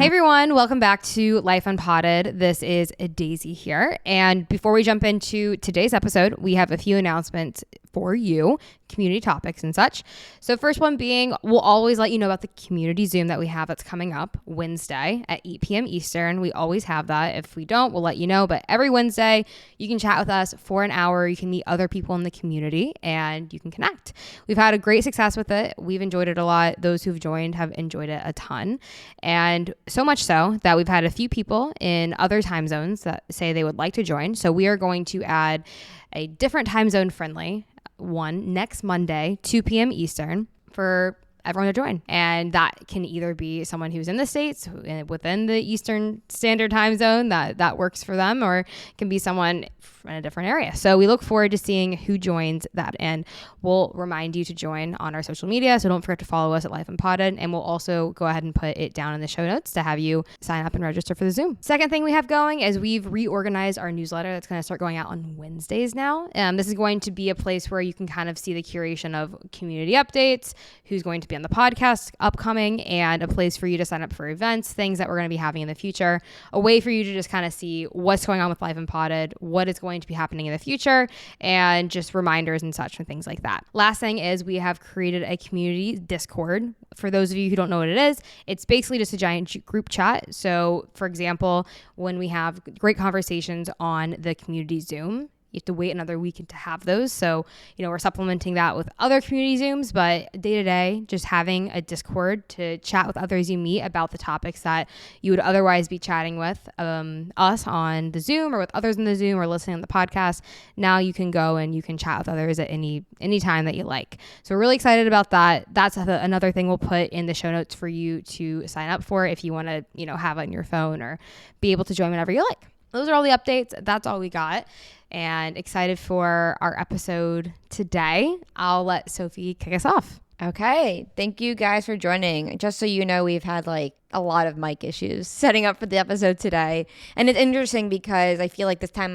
everyone, welcome back to Life Unpotted. This is Daisy here. And before we jump into today's episode, we have a few announcements for you, community topics and such. So first one being, we'll always let you know about the community Zoom that we have that's coming up Wednesday at 8 p.m. Eastern. We always have that. If we don't, we'll let you know. But every Wednesday, you can chat with us for an hour. You can meet other people in the community and you can connect. We've had a great success with it. We've enjoyed it a lot. Those who've joined have enjoyed it a ton. And so much so that we've had a few people in other time zones that say they would like to join. So we are going to add a different time zone friendly one next Monday, 2 p.m. Eastern for everyone to join. And that can either be someone who's in the States within the Eastern Standard Time Zone that works for them, or it can be someone in a different area. So we look forward to seeing who joins that, and we'll remind you to join on our social media. So don't forget to follow us at Life Unpotted, and we'll also go ahead and put it down in the show notes to have you sign up and register for the Zoom. Second thing we have going is we've reorganized our newsletter that's going to start going out on Wednesdays now. This is going to be a place where you can kind of see the curation of community updates, who's going to be on the podcast upcoming, and a place for you to sign up for events, things that we're going to be having in the future, a way for you to just kind of see what's going on with Life Unpotted, what is going to be happening in the future, and just reminders and such and things like that. Last thing is we have created a community Discord. For those of you who don't know what it is, it's basically just a giant group chat. So for example, when we have great conversations on the community Zoom, you have to wait another week to have those. So, we're supplementing that with other community Zooms, but day to day, just having a Discord to chat with others you meet about the topics that you would otherwise be chatting with us on the Zoom or with others in the Zoom or listening to the podcast. Now you can go and you can chat with others at any time that you like. So we're really excited about that. That's another thing we'll put in the show notes for you to sign up for if you want to, have it on your phone or be able to join whenever you like. Those are all the updates. That's all we got. And excited for our episode today. I'll let Sophie kick us off. Okay. Thank you guys for joining. Just so you know, we've had a lot of mic issues setting up for the episode today. And it's interesting because I feel like this time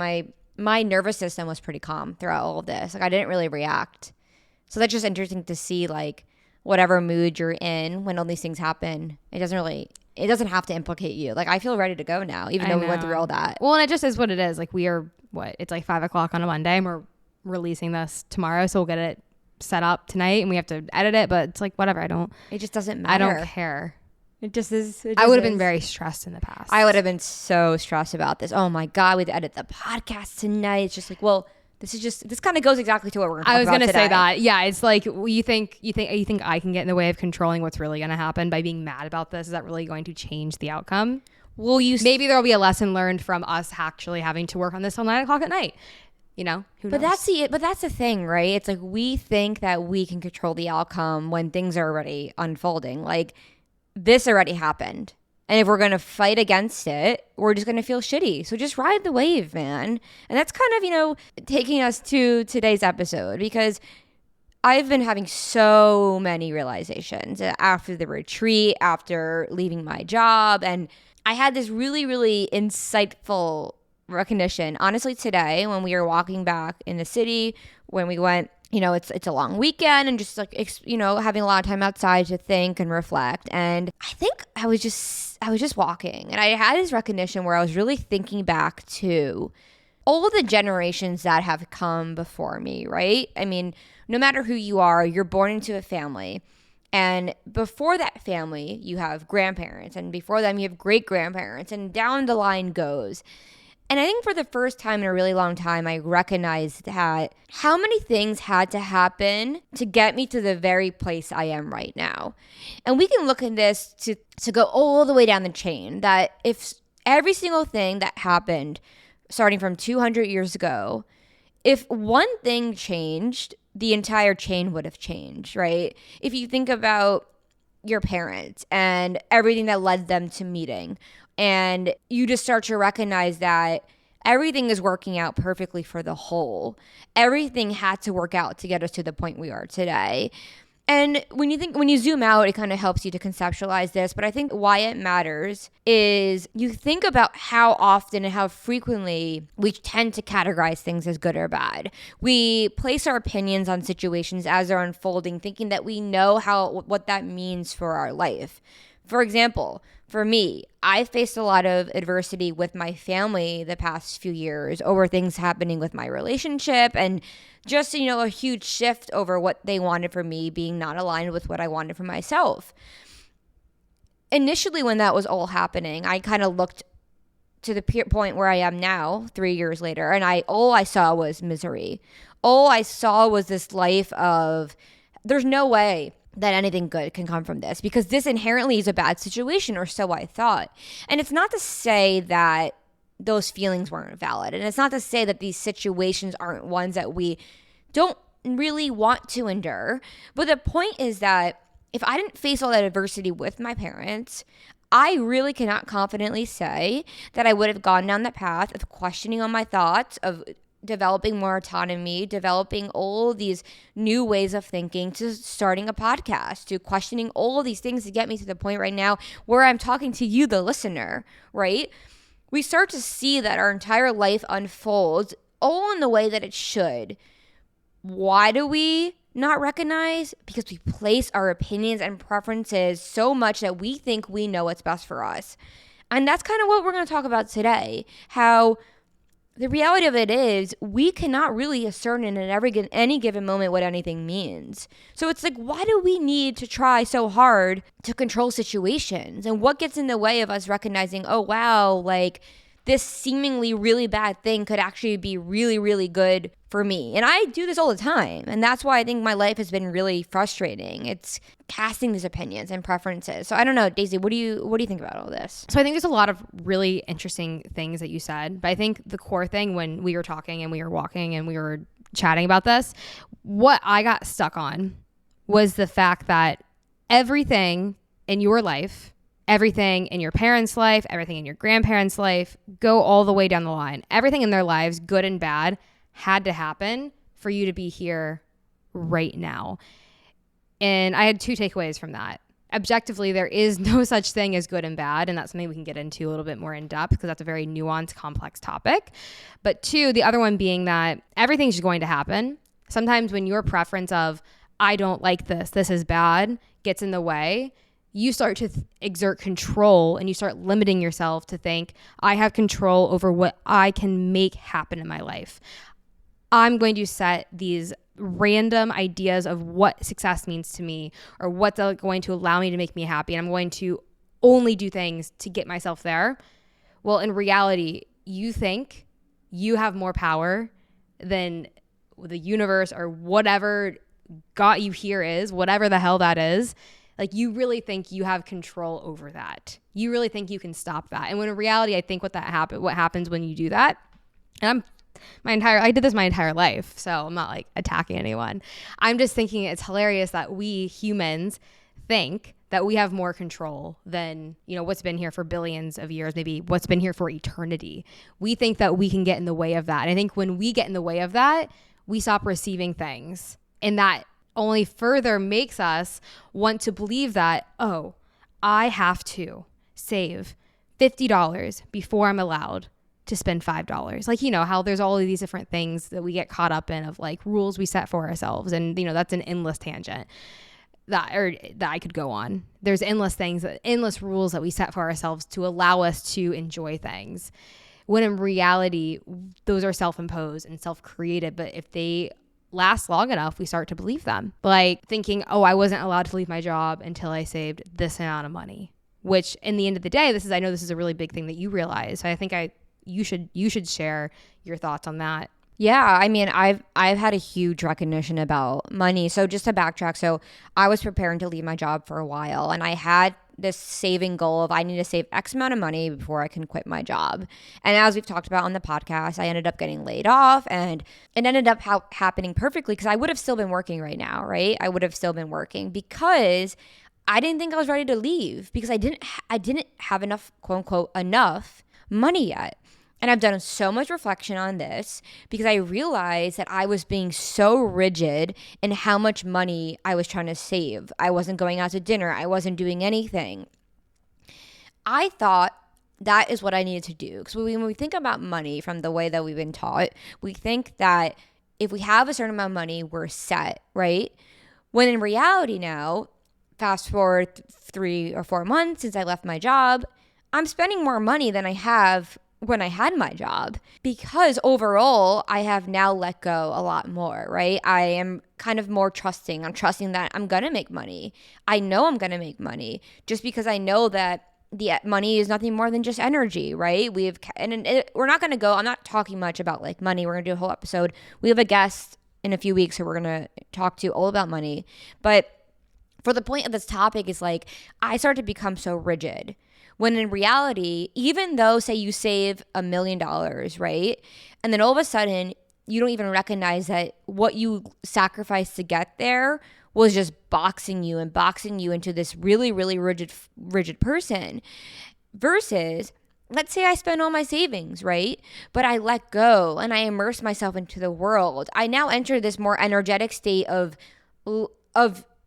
my nervous system was pretty calm throughout all of this. I didn't really react. So that's just interesting to see whatever mood you're in when all these things happen. It doesn't have to implicate you. I feel ready to go now, even though we went through all that. Well, and it just is what it is. We are, it's 5 o'clock on a Monday and we're releasing this tomorrow. So we'll get it set up tonight and we have to edit it, but it's whatever. It just doesn't matter. I don't care. It just is. I would have been very stressed in the past. I would have been so stressed about this. Oh my God, we had to edit the podcast tonight. It's just this kind of goes exactly to what we're going to talk about today. I was going to say that. Yeah, it's you think I can get in the way of controlling what's really going to happen by being mad about this? Is that really going to change the outcome? Well, maybe there'll be a lesson learned from us actually having to work on this till 9 o'clock at night. Who knows? But that's the thing, right? It's we think that we can control the outcome when things are already unfolding. This already happened. And if we're going to fight against it, we're just going to feel shitty. So just ride the wave, man. And that's kind of, taking us to today's episode, because I've been having so many realizations after the retreat, after leaving my job. And I had this really, really insightful recognition, honestly, today when we were walking back in the city, when we went, it's a long weekend and just having a lot of time outside to think and reflect. And I think I was just walking and I had this recognition where I was really thinking back to all of the generations that have come before me, right? I mean, no matter who you are, you're born into a family. And before that family, you have grandparents. And before them, you have great-grandparents. And down the line goes. And I think for the first time in a really long time, I recognized that how many things had to happen to get me to the very place I am right now. And we can look at this to go all the way down the chain, that if every single thing that happened starting from 200 years ago, if one thing changed, the entire chain would have changed, right? If you think about your parents and everything that led them to meeting, and you just start to recognize that everything is working out perfectly for the whole. Everything had to work out to get us to the point we are today. And when you zoom out, it kind of helps you to conceptualize this. But I think why it matters is you think about how often and how frequently we tend to categorize things as good or bad. We place our opinions on situations as they're unfolding, thinking that we know what that means for our life. For example, for me, I faced a lot of adversity with my family the past few years over things happening with my relationship and just, a huge shift over what they wanted for me being not aligned with what I wanted for myself. Initially, when that was all happening, I kind of looked to the point where I am now, 3 years later, and all I saw was misery. All I saw was this life of, there's no way that anything good can come from this because this inherently is a bad situation, or so I thought. And it's not to say that those feelings weren't valid, and it's not to say that these situations aren't ones that we don't really want to endure. But the point is that if I didn't face all that adversity with my parents, I really cannot confidently say that I would have gone down that path of questioning on my thoughts, of developing more autonomy, developing all these new ways of thinking, to starting a podcast, to questioning all of these things to get me to the point right now where I'm talking to you, the listener, right? We start to see that our entire life unfolds all in the way that it should. Why do we not recognize? Because we place our opinions and preferences so much that we think we know what's best for us. And that's kind of what we're going to talk about today. How the reality of it is we cannot really ascertain in any given moment what anything means. So it's like, why do we need to try so hard to control situations? And what gets in the way of us recognizing, oh, wow, like this seemingly really bad thing could actually be really, really good for me. And I do this all the time. And that's why I think my life has been really frustrating. It's casting these opinions and preferences. So I don't know, Daisy, what do you think about all this? So I think there's a lot of really interesting things that you said. But I think the core thing when we were talking and we were walking and we were chatting about this, what I got stuck on was the fact that everything in your life, everything in your parents' life, everything in your grandparents' life, go all the way down the line. Everything in their lives, good and bad, had to happen for you to be here right now. And I had two takeaways from that. Objectively, there is no such thing as good and bad, and that's something we can get into a little bit more in depth because that's a very nuanced, complex topic. But two, the other one being that everything's just going to happen. Sometimes when your preference of, I don't like this is bad, gets in the way, you start to exert control and you start limiting yourself to think, I have control over what I can make happen in my life. I'm going to set these random ideas of what success means to me or what's going to allow me to make me happy. And I'm going to only do things to get myself there. Well, in reality, you think you have more power than the universe or whatever got you here is, whatever the hell that is. Like, you really think you have control over that. You really think you can stop that. And when in reality, I think what happens when you do that, and I did this my entire life, so I'm not like attacking anyone. I'm just thinking it's hilarious that we humans think that we have more control than, what's been here for billions of years, maybe what's been here for eternity. We think that we can get in the way of that. And I think when we get in the way of that, we stop receiving things. And that only further makes us want to believe that, oh, I have to save $50 before I'm allowed to spend $5. Like, how there's all of these different things that we get caught up in of like rules we set for ourselves. And, that's an endless tangent that I could go on. There's endless rules that we set for ourselves to allow us to enjoy things. When in reality, those are self-imposed and self-created. But if they last long enough, we start to believe them. Like thinking, oh, I wasn't allowed to leave my job until I saved this amount of money, which in the end of the day, I know this is a really big thing that you realize. So I think you should share your thoughts on that. Yeah, I mean, I've had a huge recognition about money. So just to backtrack, so I was preparing to leave my job for a while, and I had this saving goal of I need to save X amount of money before I can quit my job. And as we've talked about on the podcast, I ended up getting laid off, and it ended up happening perfectly because I would have still been working right now, right? I would have still been working because I didn't think I was ready to leave because I didn't have enough, quote unquote, enough money yet. And I've done so much reflection on this because I realized that I was being so rigid in how much money I was trying to save. I wasn't going out to dinner. I wasn't doing anything. I thought that is what I needed to do. Because when we think about money from the way that we've been taught, we think that if we have a certain amount of money, we're set, right? When in reality now, fast forward 3 or 4 months since I left my job, I'm spending more money than I have when I had my job, because overall I have now let go a lot more, right? I am kind of more trusting. I'm trusting that I'm going to make money. I know I'm going to make money just because I know that the money is nothing more than just energy, right? We're not going to go, I'm not talking much about like money. We're going to do a whole episode. We have a guest in a few weeks who we're going to talk to all about money. But for the point of this topic is like, I start to become so rigid. When in reality, even though, say, you save $1 million, right? And then all of a sudden, you don't even recognize that what you sacrificed to get there was just boxing you into this really, really rigid person. Versus, let's say I spend all my savings, right? But I let go and I immerse myself into the world. I now enter this more energetic state of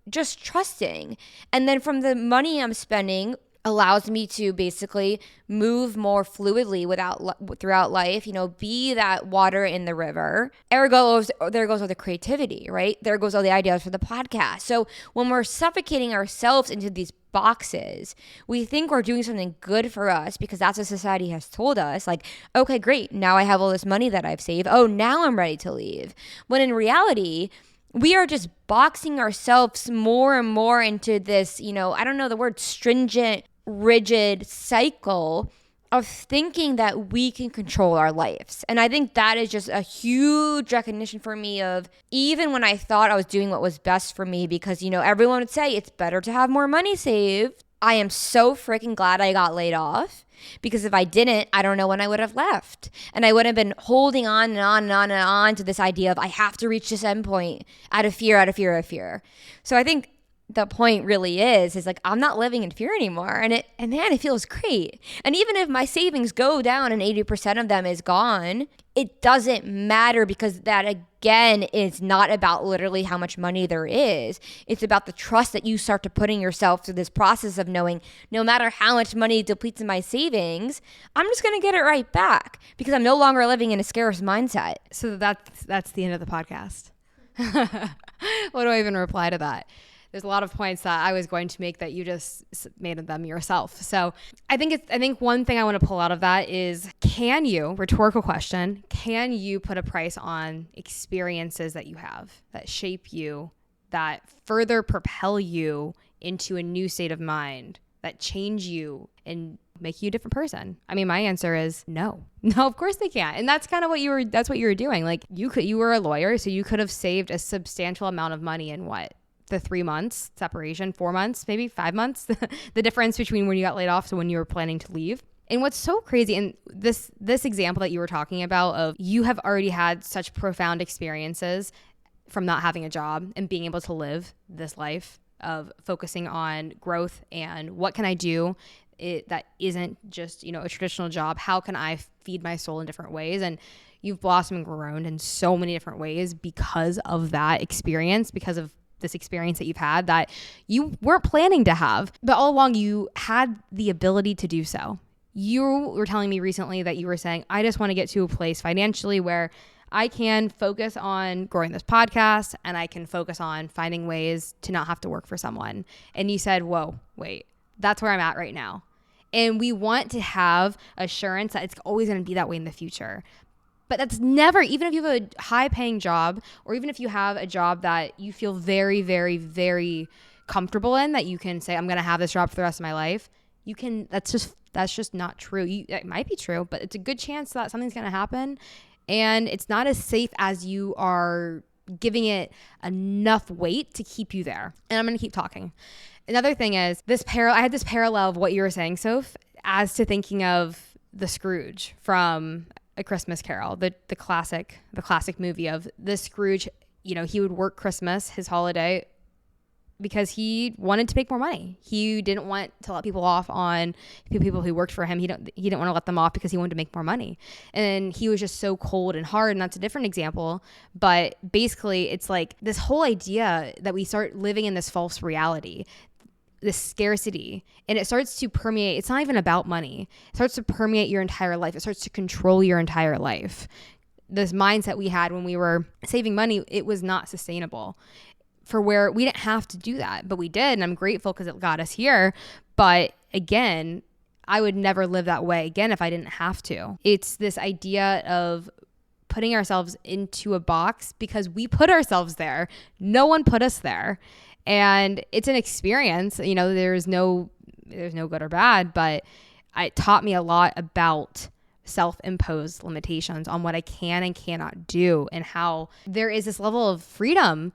just trusting. And then from the money I'm spending, allows me to basically move more fluidly throughout life, be that water in the river. There goes all the creativity, right? There goes all the ideas for the podcast. So when we're suffocating ourselves into these boxes, we think we're doing something good for us because that's what society has told us. Like, okay, great. Now I have all this money that I've saved. Oh, now I'm ready to leave. When in reality, we are just boxing ourselves more and more into this, I don't know the word, stringent, rigid cycle of thinking that we can control our lives. And I think that is just a huge recognition for me of, even when I thought I was doing what was best for me, because, everyone would say it's better to have more money saved. I am so freaking glad I got laid off, because if I didn't, I don't know when I would have left. And I would have been holding on and on and on and on to this idea of I have to reach this endpoint out of fear. So I think the point really is like, I'm not living in fear anymore. And man, it feels great. And even if my savings go down and 80% of them is gone, it doesn't matter, because that again is not about literally how much money there is. It's about the trust that you start to put in yourself through this process of knowing no matter how much money depletes in my savings, I'm just going to get it right back, because I'm no longer living in a scarce mindset. So that's the end of the podcast. What do I even reply to that? There's a lot of points that I was going to make that you just made them yourself. So I think one thing I want to pull out of that is, rhetorical question, can you put a price on experiences that you have that shape you, that further propel you into a new state of mind, that change you and make you a different person? I mean, my answer is no. No, of course they can't. And that's kind of what you were doing. Like you were a lawyer, so you could have saved a substantial amount of money in the 3 months separation, 4 months, maybe 5 months, the difference between when you got laid off to when you were planning to leave. And what's so crazy, and this example that you were talking about of, you have already had such profound experiences from not having a job and being able to live this life of focusing on growth and what can I do that isn't just, a traditional job. How can I feed my soul in different ways? And you've blossomed and grown in so many different ways because of that experience, because of this experience that you've had that you weren't planning to have, but all along you had the ability to do so. You were telling me recently that you were saying, I just want to get to a place financially where I can focus on growing this podcast and I can focus on finding ways to not have to work for someone. And you said, whoa, wait, that's where I'm at right now. And we want to have assurance that it's always going to be that way in the future. But that's never, even if you have a high paying job, or even if you have a job that you feel very, very, very comfortable in, that you can say, I'm going to have this job for the rest of my life. That's just not true. It might be true, but it's a good chance that something's going to happen. And it's not as safe as you are giving it enough weight to keep you there. And I'm going to keep talking. Another thing is I had this parallel of what you were saying, Soph, as to thinking of the Scrooge from A Christmas Carol, the classic movie of the Scrooge. He would work Christmas, his holiday, because he wanted to make more money. He didn't want to let people off on people who worked for him. He didn't want to let them off because he wanted to make more money. And he was just so cold and hard. And that's a different example. But basically, it's like this whole idea that we start living in this false reality, this scarcity, and it starts to permeate. It's not even about money. It starts to permeate your entire life. It starts to control your entire life. This mindset we had when we were saving money, it was not sustainable. for where we didn't have to do that, but we did. And I'm grateful because it got us here. But again, I would never live that way again if I didn't have to. It's this idea of putting ourselves into a box because we put ourselves there. No one put us there. And it's an experience. You know, there's no good or bad, but it taught me a lot about self-imposed limitations on what I can and cannot do, and how there is this level of freedom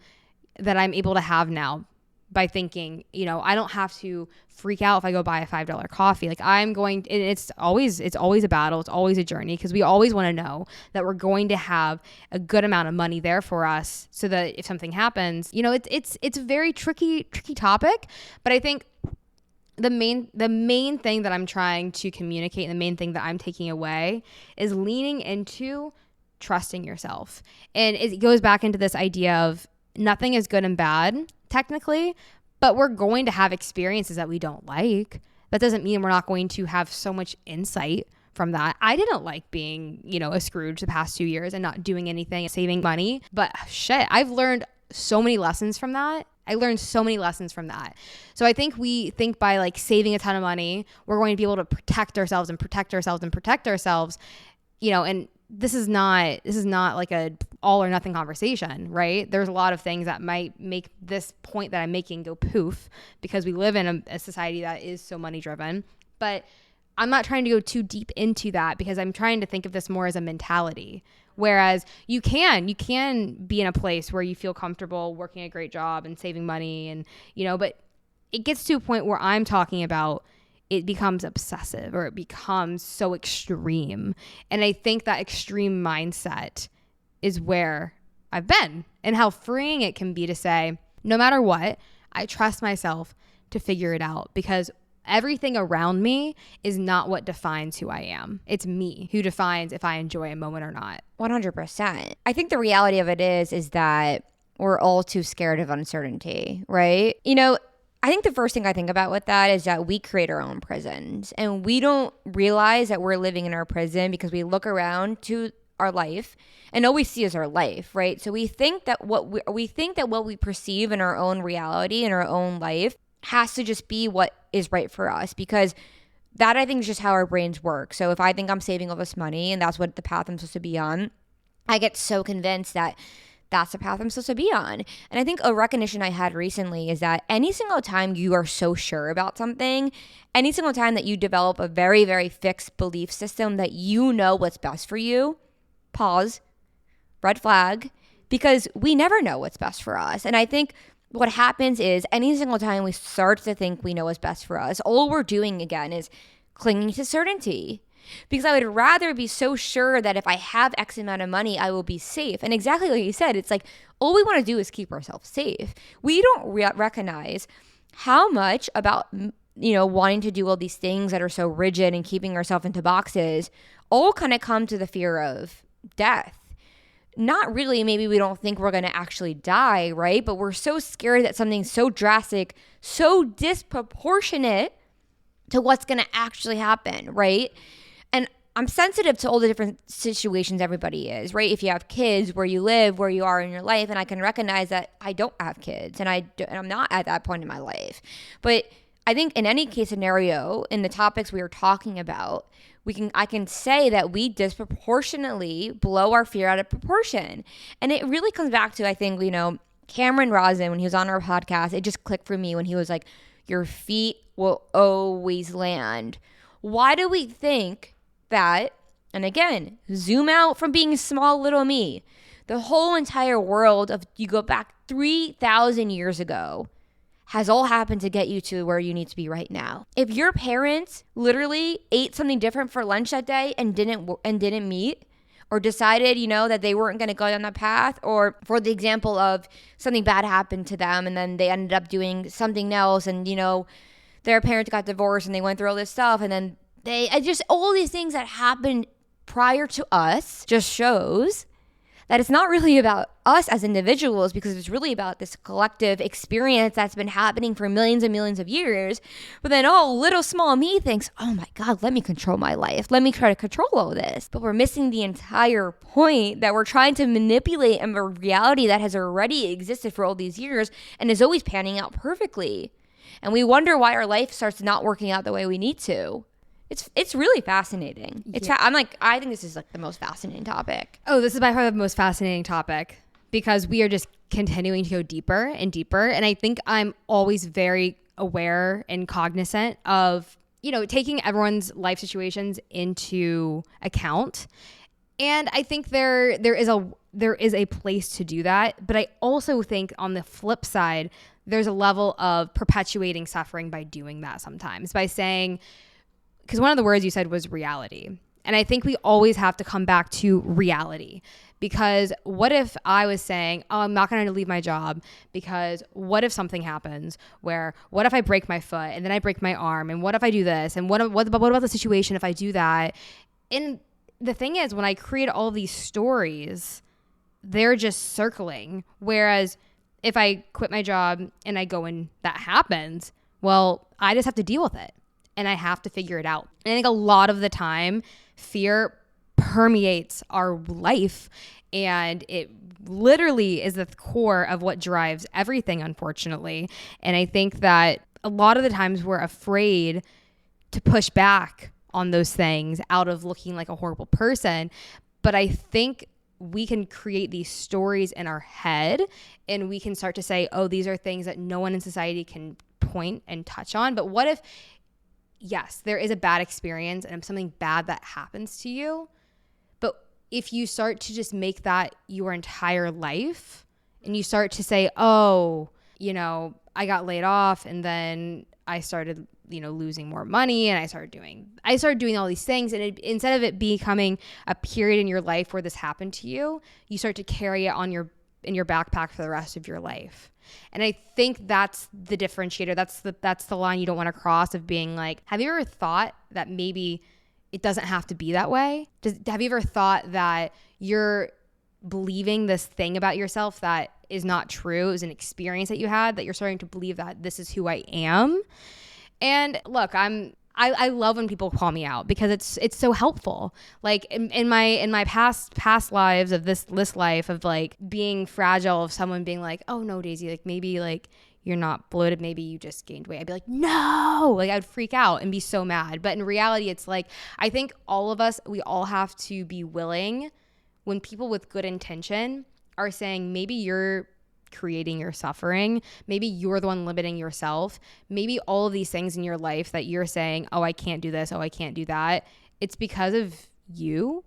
that I'm able to have now by thinking, you know, I don't have to freak out if I go buy a $5 coffee. Like it's always a battle. It's always a journey, because we always want to know that we're going to have a good amount of money there for us, so that if something happens, you know, it's a very tricky topic. But I think the main thing that I'm trying to communicate, and the main thing that I'm taking away, is leaning into trusting yourself. And it goes back into this idea of nothing is good and bad technically, but we're going to have experiences that we don't like. That doesn't mean we're not going to have so much insight from that. I didn't like being, you know, a Scrooge the past 2 years and not doing anything, saving money, but shit, I've learned so many lessons from that. So I think we think by like saving a ton of money, we're going to be able to protect ourselves, you know, and this is not like a all or nothing conversation, right? There's a lot of things that might make this point that I'm making go poof, because we live in a society that is so money driven. But I'm not trying to go too deep into that, because I'm trying to think of this more as a mentality. Whereas you can be in a place where you feel comfortable working a great job and saving money, and, you know, but it gets to a point where I'm talking about it becomes obsessive, or it becomes so extreme. And I think that extreme mindset is where I've been, and how freeing it can be to say, no matter what, I trust myself to figure it out, because everything around me is not what defines who I am. It's me who defines if I enjoy a moment or not. 100%. I think the reality of it is that we're all too scared of uncertainty, right? You know, I think the first thing I think about with that is that we create our own prisons, and we don't realize that we're living in our prison because we look around to our life and all we see is our life, right? So we think that what we perceive in our own reality, in our own life, has to just be what is right for us, because that, I think, is just how our brains work. So if I think I'm saving all this money and that's what the path I'm supposed to be on, I get so convinced that that's the path I'm supposed to be on. And I think a recognition I had recently is that any single time you are so sure about something, any single time that you develop a very, very fixed belief system that you know what's best for you, pause, red flag, because we never know what's best for us. And I think what happens is any single time we start to think we know what's best for us, all we're doing again is clinging to certainty. Because I would rather be so sure that if I have X amount of money, I will be safe. And exactly like you said, it's like all we want to do is keep ourselves safe. We don't recognize how much about, you know, wanting to do all these things that are so rigid and keeping ourselves into boxes all kind of come to the fear of death. Not really, maybe we don't think we're going to actually die, right? But we're so scared that something so drastic, so disproportionate to what's going to actually happen, right? And I'm sensitive to all the different situations everybody is, right? If you have kids, where you live, where you are in your life, and I can recognize that I don't have kids, and I'm not at that point in my life. But I think in any case scenario, in the topics we are talking about, I can say that we disproportionately blow our fear out of proportion. And it really comes back to, I think, you know, Cameron Rosin, when he was on our podcast, it just clicked for me when he was like, your feet will always land. Why do we think that, and again, zoom out from being small little me, the whole entire world of, you go back 3,000 years ago, has all happened to get you to where you need to be right now. If your parents literally ate something different for lunch that day and didn't meet, or decided, you know, that they weren't going to go down that path, or for the example of something bad happened to them and then they ended up doing something else, and, you know, their parents got divorced and they went through all this stuff, and then just all these things that happened prior to us just shows that it's not really about us as individuals, because it's really about this collective experience that's been happening for millions and millions of years. But then, little small me thinks, oh my God, let me control my life. Let me try to control all this. But we're missing the entire point, that we're trying to manipulate a reality that has already existed for all these years and is always panning out perfectly. And we wonder why our life starts not working out the way we need to. It's really fascinating. Yeah. I think this is like the most fascinating topic. Oh, this is by far the most fascinating topic, because we are just continuing to go deeper and deeper. And I think I'm always very aware and cognizant of, taking everyone's life situations into account. And I think there is a place to do that. But I also think on the flip side, there's a level of perpetuating suffering by doing that sometimes, by saying, because one of the words you said was reality. And I think we always have to come back to reality, because what if I was saying, I'm not going to leave my job because what if something happens what if I break my foot and then I break my arm, and what if I do this, and what about the situation if I do that? And the thing is, when I create all of these stories, they're just circling. Whereas if I quit my job and I go and that happens, well, I just have to deal with it. And I have to figure it out. And I think a lot of the time, fear permeates our life, and it literally is the core of what drives everything, unfortunately. And I think that a lot of the times we're afraid to push back on those things out of looking like a horrible person. But I think we can create these stories in our head, and we can start to say, oh, these are things that no one in society can point and touch on. But what if, yes, there is a bad experience and something bad that happens to you, but if you start to just make that your entire life, and you start to say, oh, I got laid off, and then I started, losing more money, and I started doing all these things, and instead of it becoming a period in your life where this happened to you, you start to carry it in your backpack for the rest of your life. And I think that's the differentiator. That's the line you don't want to cross, of being like, have you ever thought that maybe it doesn't have to be that way? Have you ever thought that you're believing this thing about yourself that is not true? It was an experience that you had, that you're starting to believe that this is who I am. And look, I love when people call me out, because it's so helpful. Like in my past lives of this life of like being fragile, of someone being like, oh no, Daisy, like maybe like you're not bloated, maybe you just gained weight. I'd be like, no, like I'd freak out and be so mad. But in reality, it's like, I think all of us, we all have to be willing, when people with good intention are saying, maybe you're creating your suffering, maybe you're the one limiting yourself, maybe all of these things in your life that you're saying, oh, I can't do this, oh, I can't do that, it's because of you,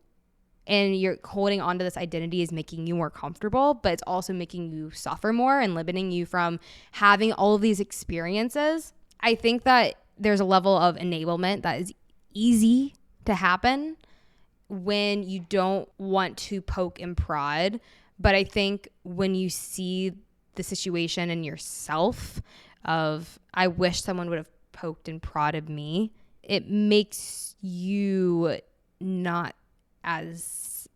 and you're holding on to this identity is making you more comfortable, but it's also making you suffer more and limiting you from having all of these experiences. I think that there's a level of enablement that is easy to happen when you don't want to poke and prod. But I think when you see the situation in yourself of, I wish someone would have poked and prodded me, it makes you not as,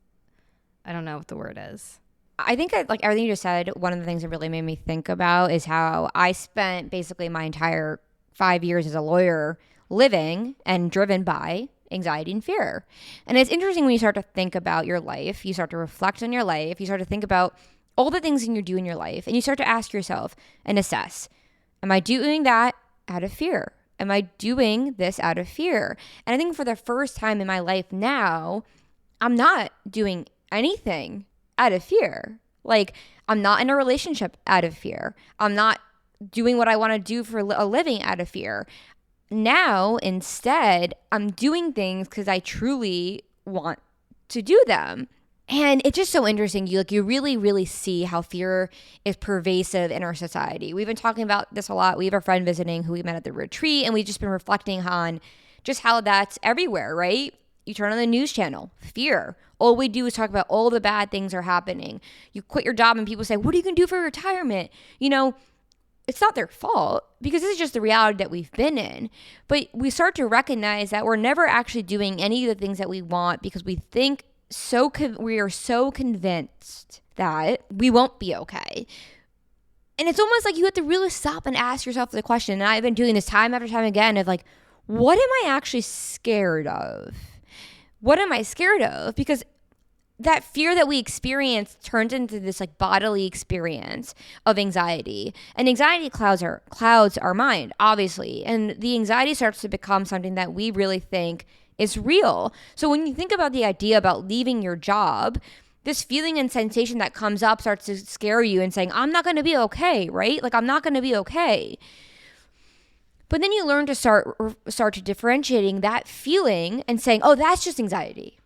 I don't know what the word is. I think that, like everything you just said, one of the things that really made me think about is how I spent basically my entire 5 years as a lawyer living and driven by anxiety and fear. And it's interesting when you start to think about your life, you start to reflect on your life, you start to think about all the things that you do in your life, and you start to ask yourself and assess, am I doing that out of fear? Am I doing this out of fear? And I think for the first time in my life now, I'm not doing anything out of fear. Like, I'm not in a relationship out of fear. I'm not doing what I want to do for a living out of fear. Now, instead, I'm doing things because I truly want to do them. And it's just so interesting. You really, really see how fear is pervasive in our society. We've been talking about this a lot. We have a friend visiting who we met at the retreat, and we've just been reflecting on just how that's everywhere, right? You turn on the news channel, fear. All we do is talk about all the bad things are happening. You quit your job and people say, what are you going to do for retirement? You know, it's not their fault, because this is just the reality that we've been in. But we start to recognize that we're never actually doing any of the things that we want because we think we are so convinced that we won't be okay. And it's almost like you have to really stop and ask yourself the question. And I've been doing this time after time again of like, what am I actually scared of? What am I scared of? Because that fear that we experience turns into this like bodily experience of anxiety. And anxiety clouds our mind, obviously. And the anxiety starts to become something that we really think is real. So when you think about the idea about leaving your job, this feeling and sensation that comes up starts to scare you and saying, I'm not going to be okay, right? Like, I'm not going to be okay. But then you learn to start to differentiating that feeling and saying, oh, that's just anxiety.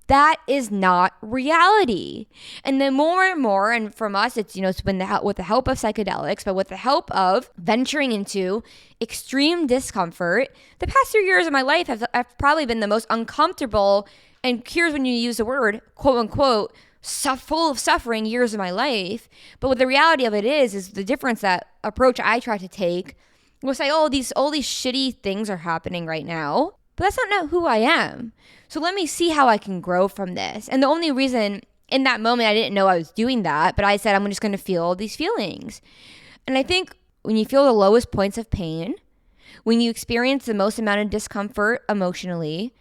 That is not reality. And then more and more, and from us, it's, it's been with the help of psychedelics, but with the help of venturing into extreme discomfort. The past 3 years of my life have probably been the most uncomfortable, and here's when you use the word, quote unquote, full of suffering years of my life. But what the reality of it is the difference, that approach I try to take will say, oh, all these shitty things are happening right now, but that's not who I am. So let me see how I can grow from this. And the only reason in that moment I didn't know I was doing that, but I said, I'm just going to feel these feelings. And I think when you feel the lowest points of pain, when you experience the most amount of discomfort emotionally,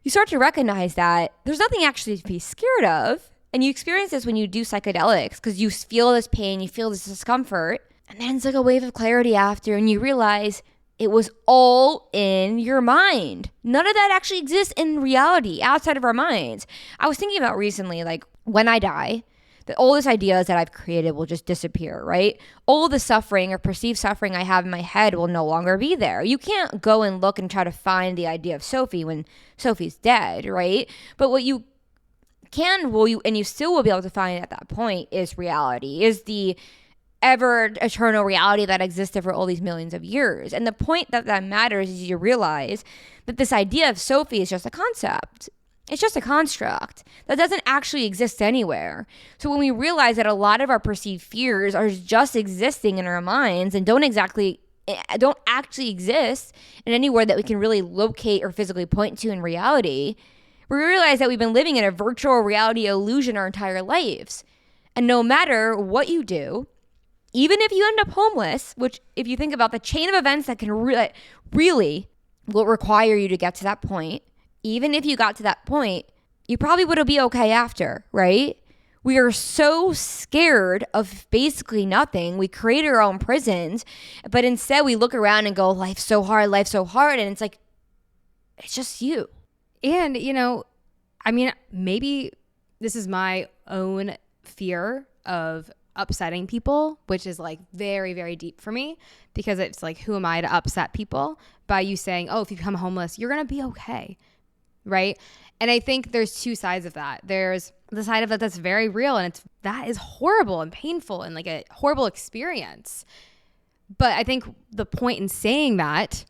you start to recognize that there's nothing actually to be scared of. And you experience this when you do psychedelics, because you feel this pain, you feel this discomfort, and then it's like a wave of clarity after, and you realize it was all in your mind. None of that actually exists in reality outside of our minds. I was thinking about recently, like, when I die, that all these ideas that I've created will just disappear, right? All the suffering or perceived suffering I have in my head will no longer be there. You can't go and look and try to find the idea of Sophie when Sophie's dead, right? But what you and you still will be able to find at that point is reality, is the ever eternal reality that existed for all these millions of years. And the point that matters is you realize that this idea of Sophie is just a concept. It's just a construct that doesn't actually exist anywhere. So when we realize that a lot of our perceived fears are just existing in our minds and don't actually exist in anywhere that we can really locate or physically point to in reality, we realize that we've been living in a virtual reality illusion our entire lives. And no matter what you do, even if you end up homeless, which if you think about the chain of events that can really will require you to get to that point, even if you got to that point, you probably would be okay after, right? We are so scared of basically nothing. We create our own prisons, but instead we look around and go, life's so hard. And it's like, it's just you. And, maybe this is my own fear of upsetting people, which is like very, very deep for me, because it's like, who am I to upset people by you saying, oh, if you become homeless, you're going to be okay. Right. And I think there's two sides of that. There's the side of that that's very real, and that is horrible and painful and like a horrible experience. But I think the point in saying that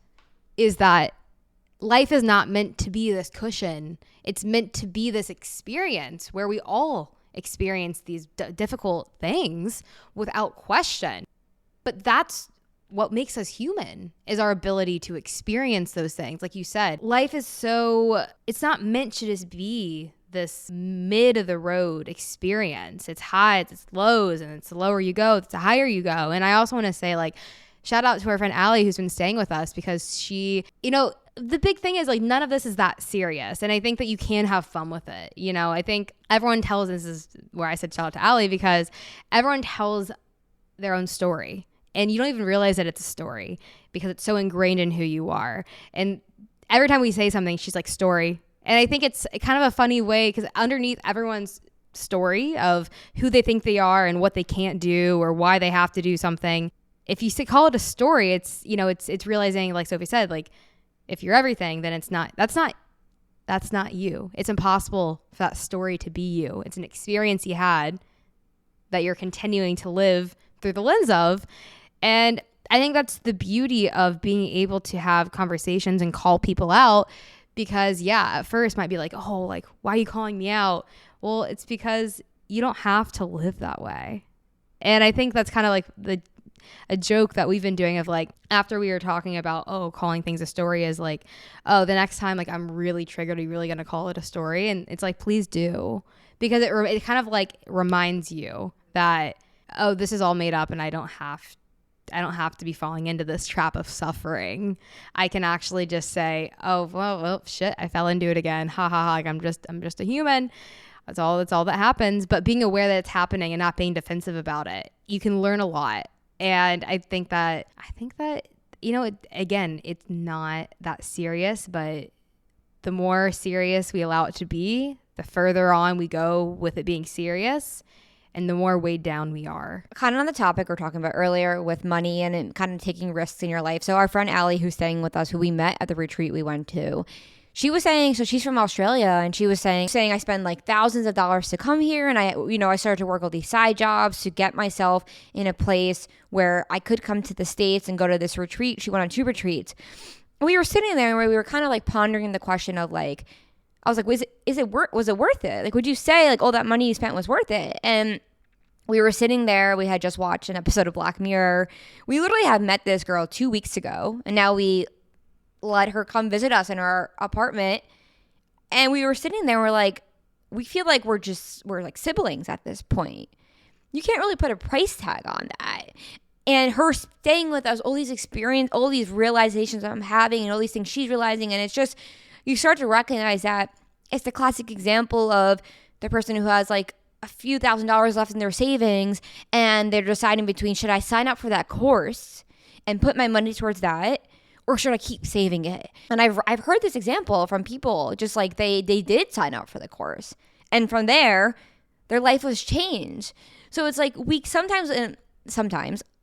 is that life is not meant to be this cushion. It's meant to be this experience where we all experience these difficult things without question. But that's what makes us human, is our ability to experience those things. Like you said, life is it's not meant to just be this mid of the road experience. It's highs, it's lows, and it's the lower you go, it's the higher you go. And I also want to say, like, shout out to our friend Allie, who's been staying with us, because she, the big thing is, like, none of this is that serious. And I think that you can have fun with it. I think everyone tells, this is where I said shout out to Allie, because everyone tells their own story. And you don't even realize that it's a story because it's so ingrained in who you are. And every time we say something, she's like, story. And I think it's kind of a funny way, because underneath everyone's story of who they think they are and what they can't do or why they have to do something, if you call it a story, it's, it's realizing, like Sophie said, like, if you're everything, then that's not you. It's impossible for that story to be you. It's an experience you had that you're continuing to live through the lens of. And I think that's the beauty of being able to have conversations and call people out, because at first might be like, oh, like, why are you calling me out? Well, it's because you don't have to live that way. And I think that's kind of like a joke that we've been doing of like, after we were talking about, calling things a story is like, the next time like I'm really triggered, are you really going to call it a story? And it's like, please do. Because it kind of like reminds you that, this is all made up and I don't have to be falling into this trap of suffering. I can actually just say, well, shit, I fell into it again. Ha ha ha. Like I'm just a human. That's all that happens. But being aware that it's happening and not being defensive about it, you can learn a lot. And I think that, it's not that serious, but the more serious we allow it to be, the further on we go with it being serious and the more weighed down we are. Kind of on the topic we were talking about earlier with money and kind of taking risks in your life. So our friend Allie, who's staying with us, who we met at the retreat we went to, she was saying, so she's from Australia, and she was saying I spend like thousands of dollars to come here, and I started to work all these side jobs to get myself in a place where I could come to the States and go to this retreat. She went on 2 retreats. And we were sitting there where we were kind of like pondering the question of like, I was like, was it worth it? Like, would you say like all that money you spent was worth it? And we were sitting there. We had just watched an episode of Black Mirror. We literally had met this girl 2 weeks ago, and now we let her come visit us in our apartment. And we were sitting there and we're like, we feel like we're like siblings at this point. You can't really put a price tag on that. And her staying with us, all these experience, all these realizations I'm having and all these things she's realizing. And it's just, you start to recognize that it's the classic example of the person who has like a few $1,000s left in their savings and they're deciding between, should I sign up for that course and put my money towards that, or should I keep saving it? And I've heard this example from people, just like they did sign up for the course. And from there, their life was changed. So it's like we sometimes,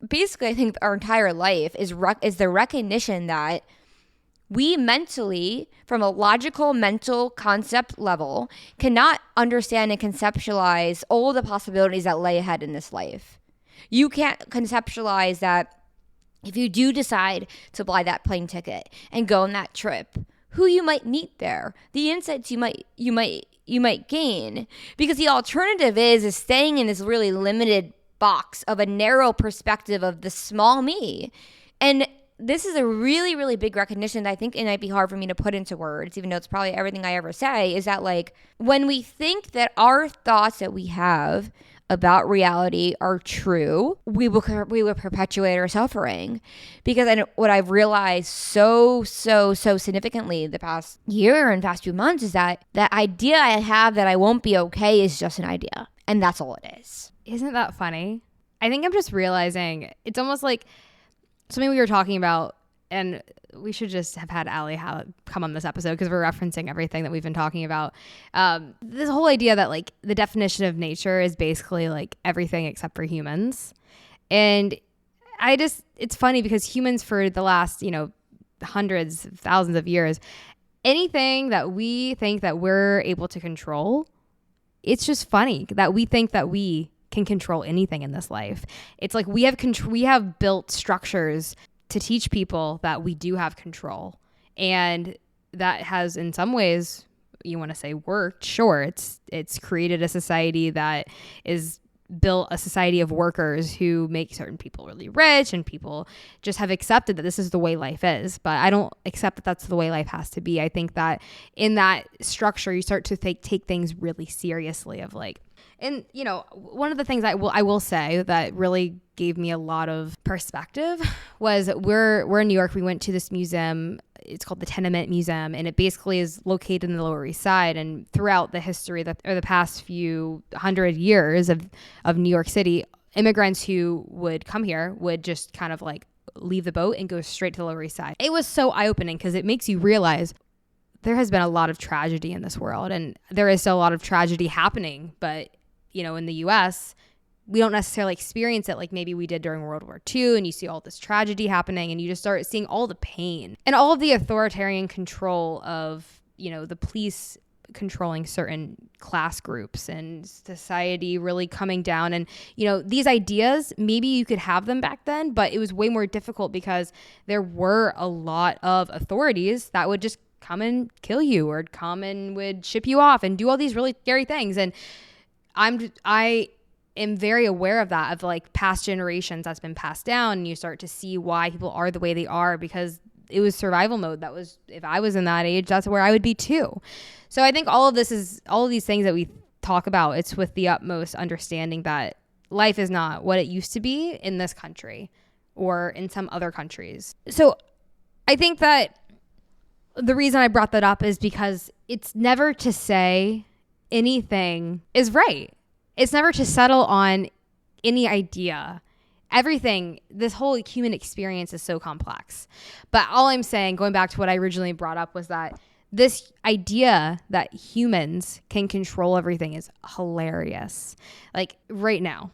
basically I think our entire life is the recognition that we mentally, from a logical mental concept level, cannot understand and conceptualize all the possibilities that lay ahead in this life. You can't conceptualize that if you do decide to buy that plane ticket and go on that trip, who you might meet there, the insights you might gain, because the alternative is staying in this really limited box of a narrow perspective of the small me. And this is a really, really big recognition that I think it might be hard for me to put into words, even though it's probably everything I ever say, is that like when we think that our thoughts that we have about reality are true, we will perpetuate our suffering. Because what I've realized so significantly the past year and past few months is that idea I have that I won't be okay is just an idea. And that's all it is. Isn't that funny? I think I'm just realizing it's almost like something we were talking about, and we should just have had Allie come on this episode because we're referencing everything that we've been talking about. This whole idea that like the definition of nature is basically like everything except for humans. And it's funny because humans for the last, hundreds, thousands of years, anything that we think that we're able to control, it's just funny that we think that we can control anything in this life. It's like we have built structures to teach people that we do have control, and that has in some ways, you want to say worked. Sure, it's created a society that is built a society of workers who make certain people really rich, and people just have accepted that this is the way life is. But I don't accept that that's the way life has to be. I think that in that structure, you start to take things really seriously of like, and one of the things I will say that really gave me a lot of perspective was we're in New York. We went to this museum. It's called the Tenement Museum, and it basically is located in the Lower East Side. And throughout the history or the past few 100 years of New York City, immigrants who would come here would just kind of like leave the boat and go straight to the Lower East Side. It was so eye-opening because it makes you realize there has been a lot of tragedy in this world, and there is still a lot of tragedy happening. But in the U.S., we don't necessarily experience it like maybe we did during World War II, and you see all this tragedy happening and you just start seeing all the pain and all of the authoritarian control of, the police controlling certain class groups and society really coming down. And, these ideas, maybe you could have them back then, but it was way more difficult because there were a lot of authorities that would just come and kill you or come and would ship you off and do all these really scary things. And am very aware of that, of like past generations that's been passed down, and you start to see why people are the way they are, because it was survival mode. That was, if I was in that age, that's where I would be too. So I think all of these things that we talk about, it's with the utmost understanding that life is not what it used to be in this country or in some other countries. So I think that the reason I brought that up is because it's never to say anything is right. It's never to settle on any idea. Everything, this whole human experience is so complex. But all I'm saying, going back to what I originally brought up, was that this idea that humans can control everything is hilarious. Like right now,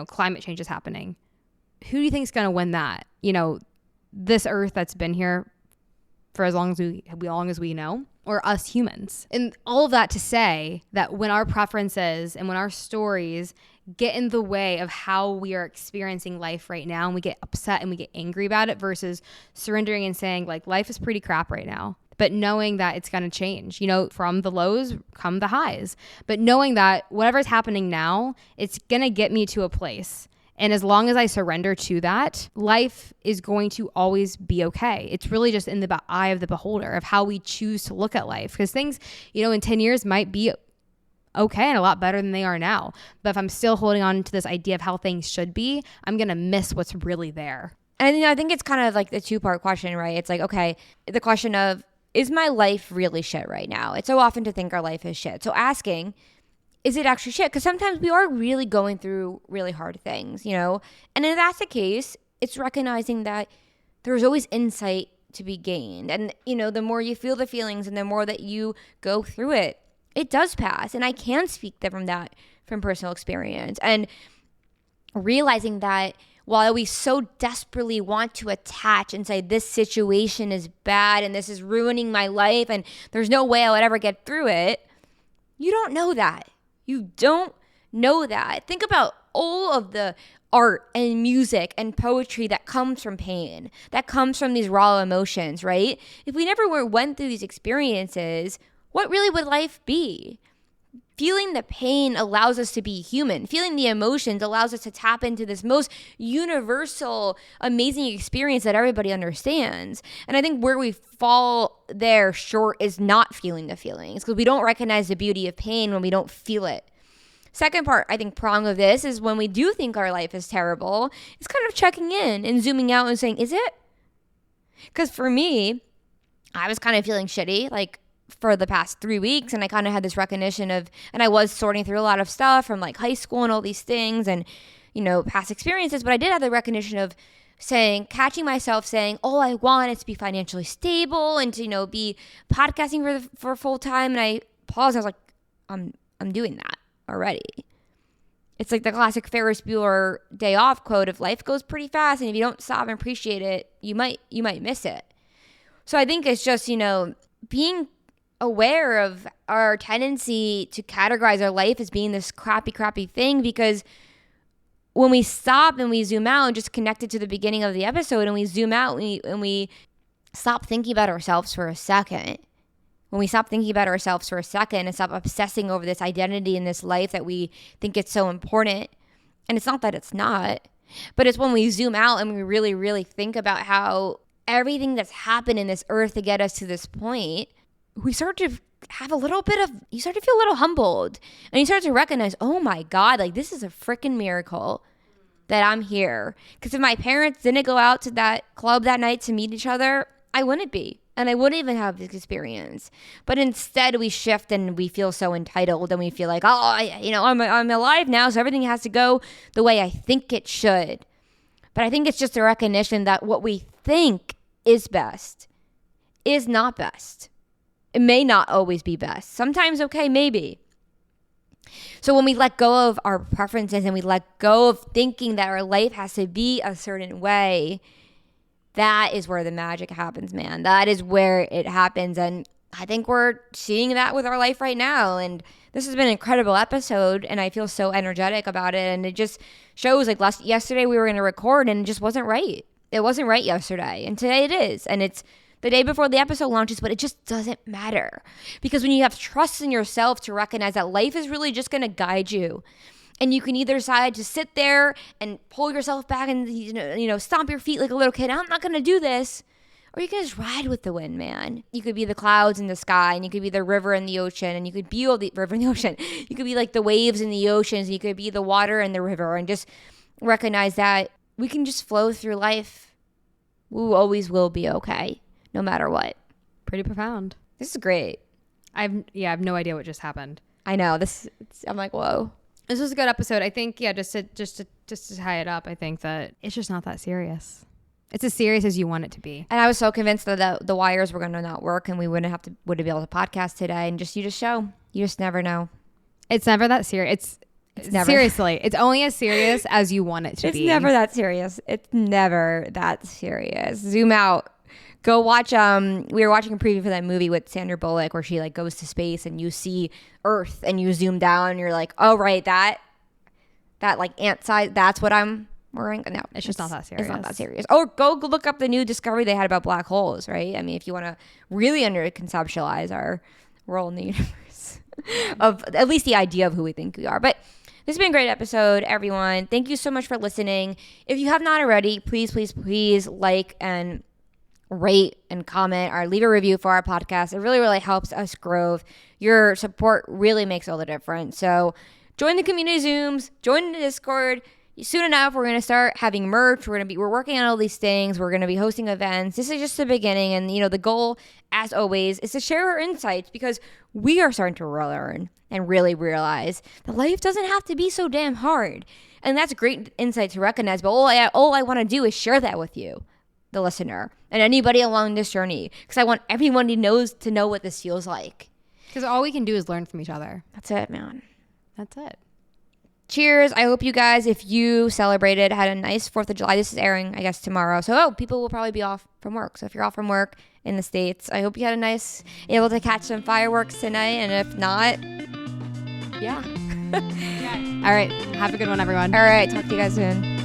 climate change is happening. Who do you think is going to win that? This earth that's been here for as long as we know, or us humans? And all of that to say that when our preferences and when our stories get in the way of how we are experiencing life right now, and we get upset and we get angry about it, versus surrendering and saying like, life is pretty crap right now, but knowing that it's going to change, from the lows come the highs, but knowing that whatever's happening now, it's going to get me to a place. And as long as I surrender to that, life is going to always be okay. It's really just in the eye of the beholder of how we choose to look at life. Because things, in 10 years might be okay and a lot better than they are now. But if I'm still holding on to this idea of how things should be, I'm going to miss what's really there. And I think it's kind of like the two-part question, right? It's like, okay, the question of, is my life really shit right now? It's so often to think our life is shit. So asking, is it actually shit? Because sometimes we are really going through really hard things, And if that's the case, it's recognizing that there's always insight to be gained. And, the more you feel the feelings and the more that you go through it, it does pass. And I can speak from personal experience. And realizing that while we so desperately want to attach and say, this situation is bad and this is ruining my life and there's no way I would ever get through it, you don't know that. You don't know that. Think about all of the art and music and poetry that comes from pain, that comes from these raw emotions, right? If we never went through these experiences, what really would life be? Feeling the pain allows us to be human. Feeling the emotions allows us to tap into this most universal, amazing experience that everybody understands. And I think where we fall there short is not feeling the feelings, because we don't recognize the beauty of pain when we don't feel it. Second part, I think, prong of this is when we do think our life is terrible, it's kind of checking in and zooming out and saying, is it? Because for me, I was kind of feeling shitty, like, for the past 3 weeks, and I kind of had this recognition of, and I was sorting through a lot of stuff from like high school and all these things and, past experiences, but I did have the recognition of catching myself saying, all I want is to be financially stable and to, be podcasting for full time. And I paused and I was like, I'm doing that already. It's like the classic Ferris Bueller day off quote of life goes pretty fast, and if you don't stop and appreciate it, you might miss it. So I think it's just, being aware of our tendency to categorize our life as being this crappy thing, because when we stop and we zoom out and just connected to the beginning of the episode and we zoom out and we stop thinking about ourselves for a second, when we stop thinking about ourselves for a second and stop obsessing over this identity in this life that we think it's so important, and it's not that it's not, but it's when we zoom out and we really, really think about how everything that's happened in this earth to get us to this point, we start to have you start to feel a little humbled, and you start to recognize, oh my God, like this is a freaking miracle that I'm here. Because if my parents didn't go out to that club that night to meet each other, I wouldn't be, and I wouldn't even have this experience. But instead we shift and we feel so entitled, and we feel like, I'm alive now, so everything has to go the way I think it should. But I think it's just a recognition that what we think is best is not best. It may not always be best. Sometimes, okay, maybe. So when we let go of our preferences and we let go of thinking that our life has to be a certain way, that is where the magic happens, man. That is where it happens. And I think we're seeing that with our life right now. And this has been an incredible episode, and I feel so energetic about it. And it just shows, like yesterday we were going to record and it just wasn't right. It wasn't right yesterday. And today it is. And it's the day before the episode launches, but it just doesn't matter. Because when you have trust in yourself to recognize that life is really just going to guide you, And you can either decide to sit there and pull yourself back and, stomp your feet like a little kid. I'm not going to do this. Or you can just ride with the wind, man. You could be the clouds in the sky, and you could be the river in the ocean, and you could be all the river in the ocean. You could be like the waves in the oceans, and you could be the water in the river, and just recognize that we can just flow through life. We always will be okay, no matter what. Pretty profound. This is great. I have no idea what just happened. I know I'm like, whoa. This was a good episode. I think, just to tie it up, I think that it's just not that serious. It's as serious as you want it to be. And I was so convinced that the wires were going to not work and we wouldn't be able to podcast today. And you just show. You just never know. It's never that serious. It's never. Seriously. It's only as serious as you want it to be. It's never that serious. It's never that serious. Zoom out. Go watch, we were watching a preview for that movie with Sandra Bullock where she like goes to space and you see Earth and you zoom down and you're like, oh, right, that like ant size, that's what I'm wearing. No, it's just not that serious. It's not that serious. Or go look up the new discovery they had about black holes, right? I mean, if you want to really conceptualize our role in the universe of at least the idea of who we think we are. But this has been a great episode, everyone. Thank you so much for listening. If you have not already, please, please, please like and rate and comment or leave a review for our podcast. It really, really helps us grow. Your support really makes all the difference. So join the community Zooms, join the Discord. Soon enough, we're going to start having merch. We're working on all these things. We're going to be hosting events. This is just the beginning. And, the goal, as always, is to share our insights because we are starting to learn and really realize that life doesn't have to be so damn hard. And that's a great insight to recognize. But all I want to do is share that with you, the listener, and anybody along this journey, because I want everyone to know what this feels like. Because all we can do is learn from each other. That's it, man. That's it. Cheers. I hope you guys, if you celebrated, had a nice 4th of July. This is airing, I guess, tomorrow. So, people will probably be off from work. So if you're off from work in the States, I hope you had able to catch some fireworks tonight. And if not, yeah. All right. Have a good one, everyone. All right. Talk to you guys soon.